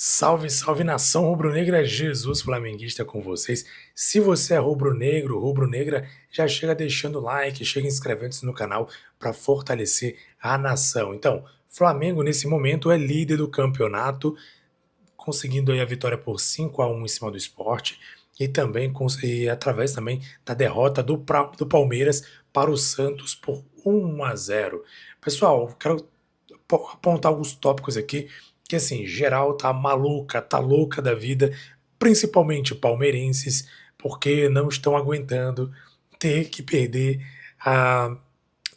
Salve, salve nação rubro-negra, Jesus flamenguista com vocês. Se você é rubro-negro, rubro-negra, já chega deixando o like, chega inscrevendo-se no canal para fortalecer a nação. Então, Flamengo nesse momento é líder do campeonato, conseguindo aí a vitória por 5-1 em cima do Sport e também através também da derrota do Palmeiras para o Santos por 1-0. Pessoal, quero apontar alguns tópicos aqui que, assim, geral tá maluca, tá louca da vida, principalmente palmeirenses, porque não estão aguentando ter que perder a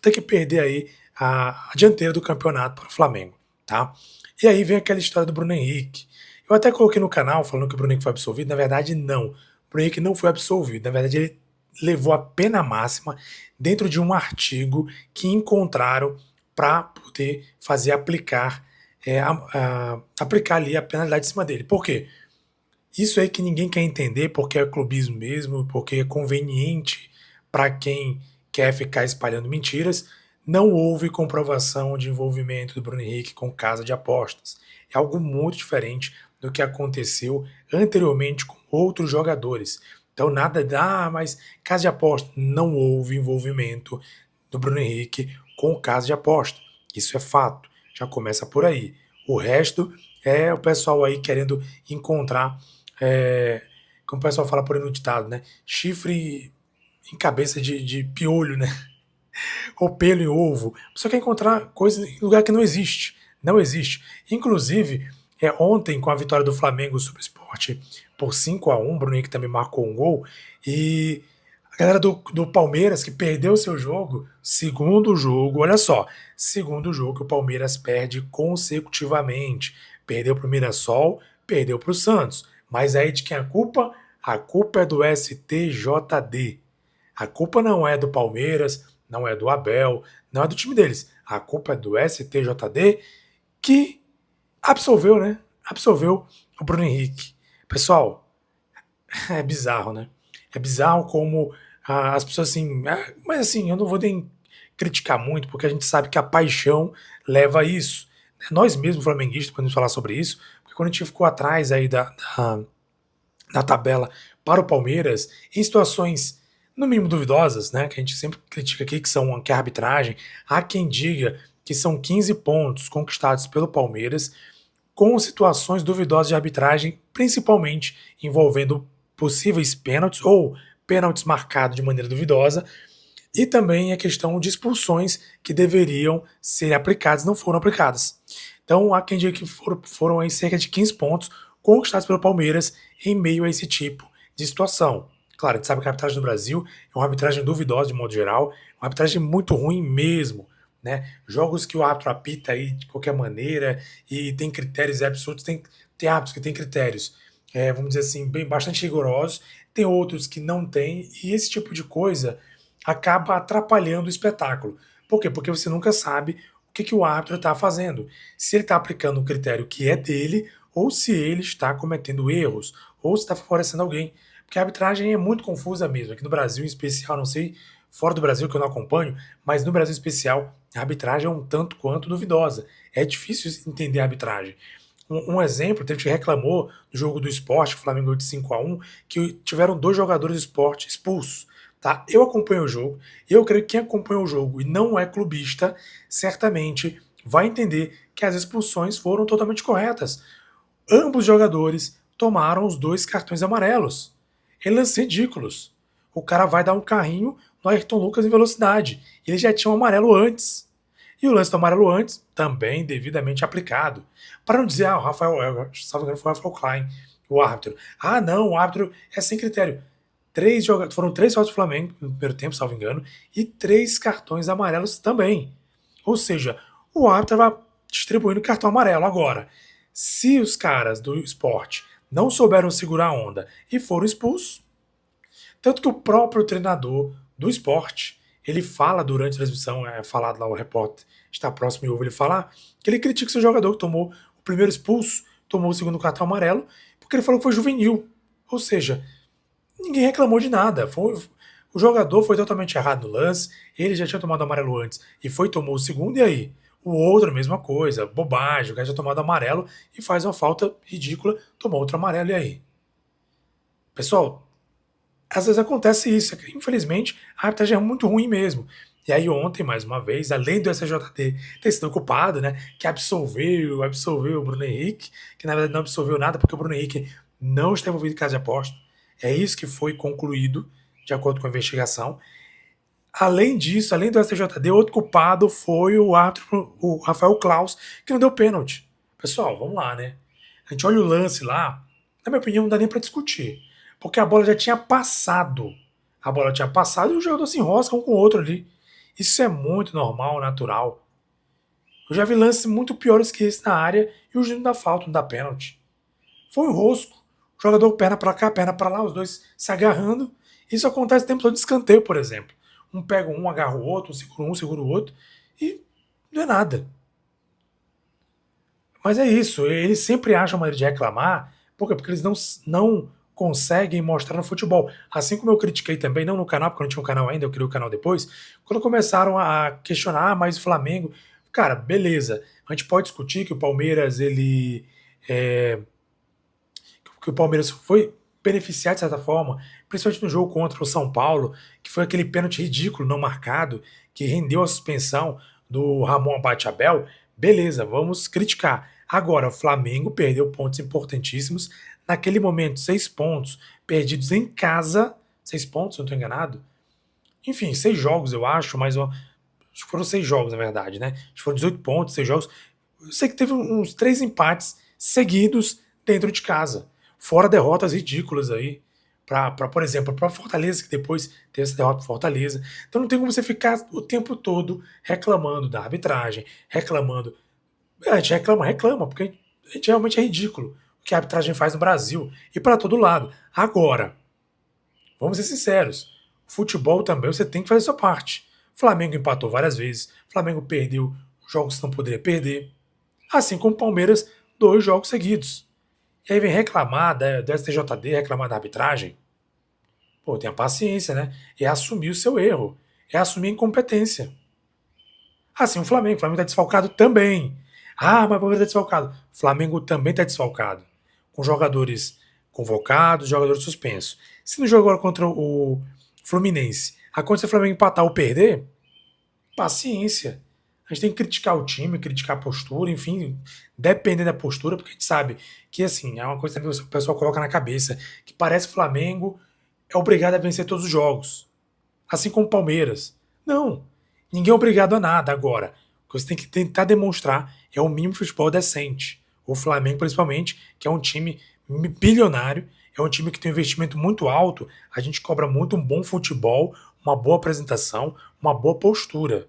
ter que perder aí a dianteira do campeonato para o Flamengo, tá? E aí vem aquela história do Bruno Henrique. Eu até coloquei no canal falando que o Bruno Henrique foi absolvido, na verdade não. O Bruno Henrique não foi absolvido, na verdade ele levou a pena máxima dentro de um artigo que encontraram para poder fazer aplicar ali a penalidade em cima dele. Por quê? Isso aí que ninguém quer entender, porque é clubismo mesmo, porque é conveniente para quem quer ficar espalhando mentiras. Não houve comprovação de envolvimento do Bruno Henrique com casa de apostas. É algo muito diferente do que aconteceu anteriormente com outros jogadores. Então, nada mas casa de aposta. Não houve envolvimento do Bruno Henrique com casa de aposta. Isso é fato. Já começa por aí. O resto é o pessoal aí querendo encontrar, como o pessoal fala por aí no ditado, né? Chifre em cabeça de piolho, né? Ou pelo em ovo. Você quer encontrar coisa em lugar que não existe. Não existe. Inclusive, ontem, com a vitória do Flamengo sobre o Sport por 5-1, o Bruno Henrique também marcou um gol. E a galera do Palmeiras, que perdeu o seu jogo, segundo jogo, olha só, segundo jogo que o Palmeiras perde consecutivamente. Perdeu para o Mirassol, perdeu para o Santos. Mas aí de quem é a culpa? A culpa é do STJD. A culpa não é do Palmeiras, não é do Abel, não é do time deles. A culpa é do STJD que absolveu, né? Absolveu o Bruno Henrique. Pessoal, é bizarro, né? É bizarro como as pessoas assim. Mas assim, eu não vou nem criticar muito, porque a gente sabe que a paixão leva a isso. Nós mesmos, flamenguistas, podemos falar sobre isso, porque quando a gente ficou atrás aí da tabela para o Palmeiras, em situações no mínimo duvidosas, né, que a gente sempre critica aqui, que é a arbitragem, há quem diga que são 15 pontos conquistados pelo Palmeiras, com situações duvidosas de arbitragem, principalmente envolvendo possíveis pênaltis ou pênaltis marcados de maneira duvidosa, e também a questão de expulsões que deveriam ser aplicadas, não foram aplicadas. Então há quem diga que foram aí cerca de 15 pontos conquistados pelo Palmeiras em meio a esse tipo de situação. Claro, a gente sabe que a arbitragem no Brasil é uma arbitragem duvidosa de modo geral, uma arbitragem muito ruim mesmo. Né? Jogos que o árbitro apita aí de qualquer maneira e tem critérios absurdos, tem árbitros que têm critérios, vamos dizer assim, bastante rigorosos, tem outros que não têm, e esse tipo de coisa acaba atrapalhando o espetáculo. Por quê? Porque você nunca sabe o que o árbitro está fazendo. Se ele está aplicando um critério que é dele, ou se ele está cometendo erros, ou se está favorecendo alguém. Porque a arbitragem é muito confusa mesmo. Aqui no Brasil, em especial, não sei, fora do Brasil que eu não acompanho, mas no Brasil em especial, a arbitragem é um tanto quanto duvidosa. É difícil entender a arbitragem. Um exemplo, teve que reclamou do jogo do Sport, o Flamengo ganhou de 5-1, que tiveram dois jogadores do Sport expulsos. Tá? Eu acompanho o jogo, e eu creio que quem acompanha o jogo e não é clubista, certamente vai entender que as expulsões foram totalmente corretas. Ambos os jogadores tomaram os dois cartões amarelos. Eles ridículos. O cara vai dar um carrinho no Ayrton Lucas em velocidade. Ele já tinha um amarelo antes. E o lance do amarelo antes, também devidamente aplicado. Para não dizer, o Rafael, salvo engano, foi o Rafael Klein, o árbitro. Ah, não, o árbitro é sem critério. Foram três faltas do Flamengo no primeiro tempo, salvo engano, e três cartões amarelos também. Ou seja, o árbitro vai distribuindo cartão amarelo. Agora, se os caras do esporte não souberam segurar a onda e foram expulsos, tanto que o próprio treinador do esporte, ele fala durante a transmissão, é falado lá, o repórter está próximo e ouve ele falar, que ele critica o seu jogador que tomou o primeiro expulso, tomou o segundo cartão amarelo, porque ele falou que foi juvenil. Ou seja, ninguém reclamou de nada. O jogador foi totalmente errado no lance, ele já tinha tomado amarelo antes e tomou o segundo, e aí? O outro, a mesma coisa, bobagem, o cara já tomado amarelo e faz uma falta ridícula, tomou outro amarelo, e aí? Pessoal, às vezes acontece isso, infelizmente a arbitragem é muito ruim mesmo. E aí ontem, mais uma vez, além do SJT ter sido culpado, né, que absolveu o Bruno Henrique, que na verdade não absolveu nada porque o Bruno Henrique não esteve envolvido em caso de aposta. É isso que foi concluído, de acordo com a investigação. Além disso, além do STJD, outro culpado foi o árbitro, o Rafael Claus, que não deu pênalti. Pessoal, vamos lá, né? A gente olha o lance lá, na minha opinião, não dá nem para discutir. Porque a bola já tinha passado. A bola tinha passado e o jogador se enrosca um com o outro ali. Isso é muito normal, natural. Eu já vi lances muito piores que esse na área e o juiz não dá falta, não dá pênalti. Foi um rosco. O jogador perna para cá, perna para lá, os dois se agarrando. Isso acontece o tempo todo de escanteio, por exemplo. Um pega um, agarra o outro, um segura o outro, e não é nada. Mas é isso, eles sempre acham maneira de reclamar, por quê? Porque eles não conseguem mostrar no futebol. Assim como eu critiquei também, não no canal, porque eu não tinha um canal ainda, eu criei o canal depois, quando começaram a questionar, mas o Flamengo. Cara, beleza, a gente pode discutir que o Palmeiras, é, que o Palmeiras foi beneficiado de certa forma, principalmente no jogo contra o São Paulo, que foi aquele pênalti ridículo, não marcado, que rendeu a suspensão do Ramon Abate-Abel. Beleza, vamos criticar. Agora, o Flamengo perdeu pontos importantíssimos. Naquele momento, 6 pontos perdidos em casa. 6 pontos, se eu não estou enganado. Enfim, 6 jogos, eu acho, mas acho que foram 6 jogos, na verdade, né? Acho que foram 18 pontos, 6 jogos. Eu sei que teve uns 3 empates seguidos dentro de casa. Fora derrotas ridículas aí. Por exemplo, para Fortaleza, que depois teve essa derrota para Fortaleza. Então não tem como você ficar o tempo todo reclamando da arbitragem, reclamando. A gente reclama, porque a gente realmente é ridículo o que a arbitragem faz no Brasil e para todo lado. Agora, vamos ser sinceros, futebol também você tem que fazer a sua parte. Flamengo empatou várias vezes, Flamengo perdeu jogos que não poderia perder, assim como o Palmeiras, 2 jogos seguidos. E aí vem reclamar do STJD, reclamar da arbitragem. Pô, tenha paciência, né? É assumir o seu erro, é assumir a incompetência. Assim, o Flamengo está desfalcado também. Ah, mas o Palmeiras está desfalcado. O Flamengo também está desfalcado. Com jogadores convocados, jogadores suspensos. Se no jogo agora contra o Fluminense acontecer o Flamengo empatar ou perder, paciência. A gente tem que criticar o time, criticar a postura, enfim, dependendo da postura, porque a gente sabe que, assim, é uma coisa que o pessoal coloca na cabeça, que parece que o Flamengo é obrigado a vencer todos os jogos. Assim como o Palmeiras. Não. Ninguém é obrigado a nada agora. O que você tem que tentar demonstrar é o mínimo de futebol decente. O Flamengo, principalmente, que é um time bilionário, é um time que tem um investimento muito alto, a gente cobra muito um bom futebol, uma boa apresentação, uma boa postura.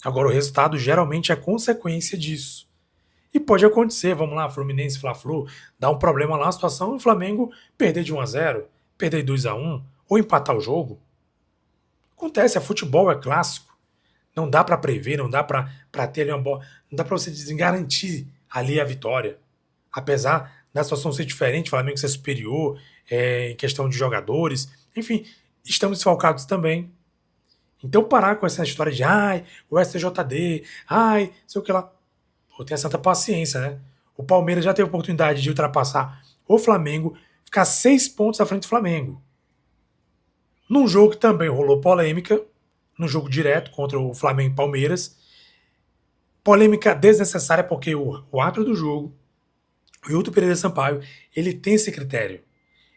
Agora, o resultado geralmente é consequência disso. E pode acontecer, vamos lá, Fluminense, Fla-Flu, dá um problema lá na situação e o Flamengo perder de 1-0, perder de 2-1 ou empatar o jogo. Acontece, é futebol, é clássico. Não dá para prever, não dá para ter ali uma bola, não dá para você garantir ali a vitória. Apesar da situação ser diferente, o Flamengo ser superior, em questão de jogadores, enfim, estamos desfalcados também. Então parar com essa história de ai, o STJD, ai, sei o que lá. Pô, tenha santa paciência, né? O Palmeiras já teve a oportunidade de ultrapassar o Flamengo, ficar 6 pontos à frente do Flamengo. Num jogo que também rolou polêmica, no jogo direto contra o Flamengo e Palmeiras. Polêmica desnecessária porque o árbitro do jogo, o Hilton Pereira Sampaio, ele tem esse critério.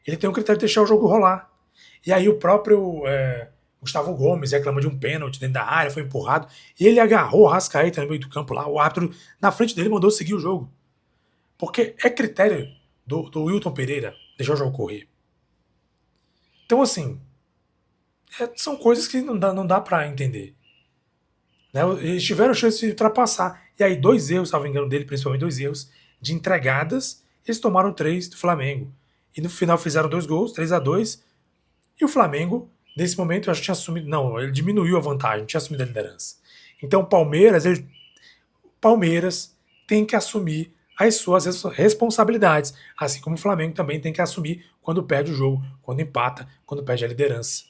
Ele tem um critério de deixar o jogo rolar. E aí o próprio Gustavo Gomes reclama de um pênalti dentro da área, foi empurrado, e ele agarrou o Arrascaeta no meio do campo lá, o árbitro na frente dele mandou seguir o jogo. Porque é critério do Wilton Pereira deixar o jogo correr. Então, assim, são coisas que não dá para entender. Né? Eles tiveram chance de ultrapassar. E aí, 2 erros, salvo engano dele, principalmente 2 erros de entregadas, eles tomaram 3 do Flamengo. E no final fizeram 2 gols, 3-2. E o Flamengo, nesse momento, eu acho que tinha assumido. Não, ele diminuiu a vantagem, tinha assumido a liderança. Então, o Palmeiras tem que assumir as suas responsabilidades. Assim como o Flamengo também tem que assumir quando perde o jogo, quando empata, quando perde a liderança.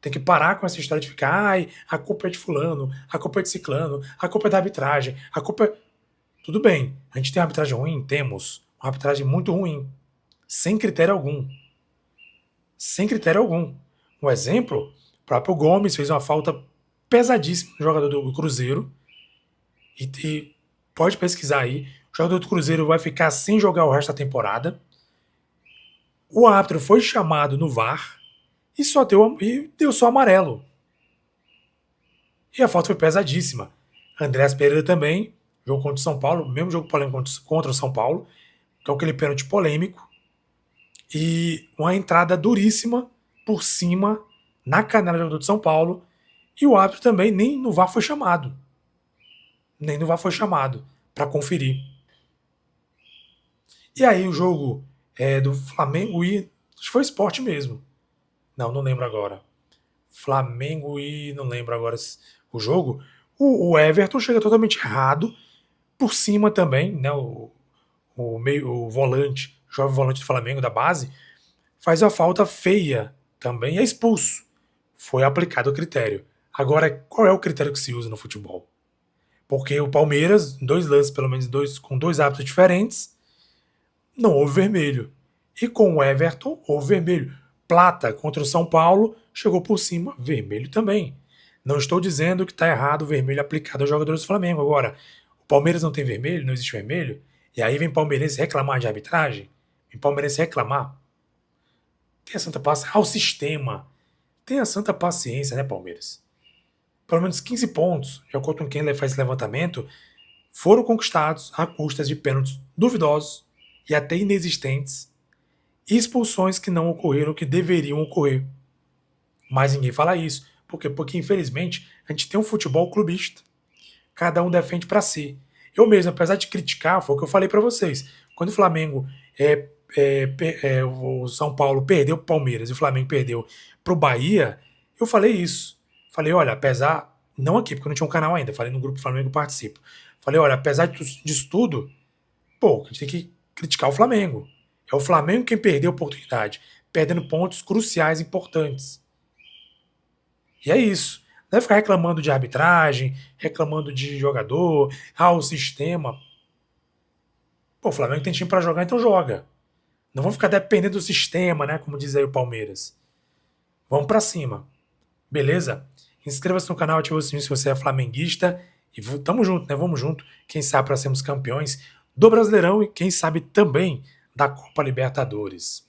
Tem que parar com essa história de ficar, ai, a culpa é de fulano, a culpa é de ciclano, a culpa é da arbitragem, a culpa é... Tudo bem, a gente tem uma arbitragem ruim? Temos. Uma arbitragem muito ruim. Sem critério algum. Sem critério algum. Um exemplo, o próprio Gomes fez uma falta pesadíssima no jogador do Cruzeiro. E pode pesquisar aí. O jogador do Cruzeiro vai ficar sem jogar o resto da temporada. O árbitro foi chamado no VAR e deu só amarelo. E a falta foi pesadíssima. Andreas Pereira também, jogo contra o São Paulo, mesmo jogo polêmico contra o São Paulo, que é aquele pênalti polêmico. E uma entrada duríssima por cima, na canela do jogador de São Paulo. E o árbitro também nem no VAR foi chamado. Nem no VAR foi chamado para conferir. E aí o jogo do Flamengo e... Acho que foi Sport mesmo. Não lembro agora. Flamengo e... Não lembro agora o jogo. O Everton chega totalmente errado. Por cima também, né? O volante, o jovem volante do Flamengo, da base, faz a falta feia também e é expulso. Foi aplicado o critério. Agora, qual é o critério que se usa no futebol? Porque o Palmeiras, dois lances, pelo menos com dois árbitros diferentes, não houve vermelho. E com o Everton, houve vermelho. Plata contra o São Paulo, chegou por cima, vermelho também. Não estou dizendo que está errado o vermelho aplicado aos jogadores do Flamengo. Agora, o Palmeiras não tem vermelho, não existe vermelho, e aí vem palmeirense reclamar de arbitragem, vem palmeirense reclamar. Tenha santa paciência. O sistema. Tenha santa paciência, né, Palmeiras? Pelo menos 15 pontos, de acordo com quem faz esse levantamento, foram conquistados a custas de pênaltis duvidosos e até inexistentes e expulsões que não ocorreram, que deveriam ocorrer. Mas ninguém fala isso. Por quê? Porque, infelizmente, a gente tem um futebol clubista. Cada um defende para si. Eu mesmo, apesar de criticar, foi o que eu falei para vocês. Quando o Flamengo, o São Paulo perdeu para o Palmeiras e o Flamengo perdeu para o Bahia, eu falei isso. Falei, olha, apesar... Não aqui, porque eu não tinha um canal ainda. Falei no grupo Flamengo que eu participo. Falei, olha, apesar disso tudo, a gente tem que criticar o Flamengo. É o Flamengo quem perdeu a oportunidade, perdendo pontos cruciais importantes. E é isso. Não é ficar reclamando de arbitragem, reclamando de jogador, o sistema. O Flamengo tem time para jogar, então joga. Não vamos ficar dependendo do sistema, né? Como diz aí o Palmeiras. Vamos para cima. Beleza? Inscreva-se no canal, ative o sininho se você é flamenguista. E tamo junto, né? Vamos junto. Quem sabe para sermos campeões do Brasileirão e quem sabe também da Copa Libertadores.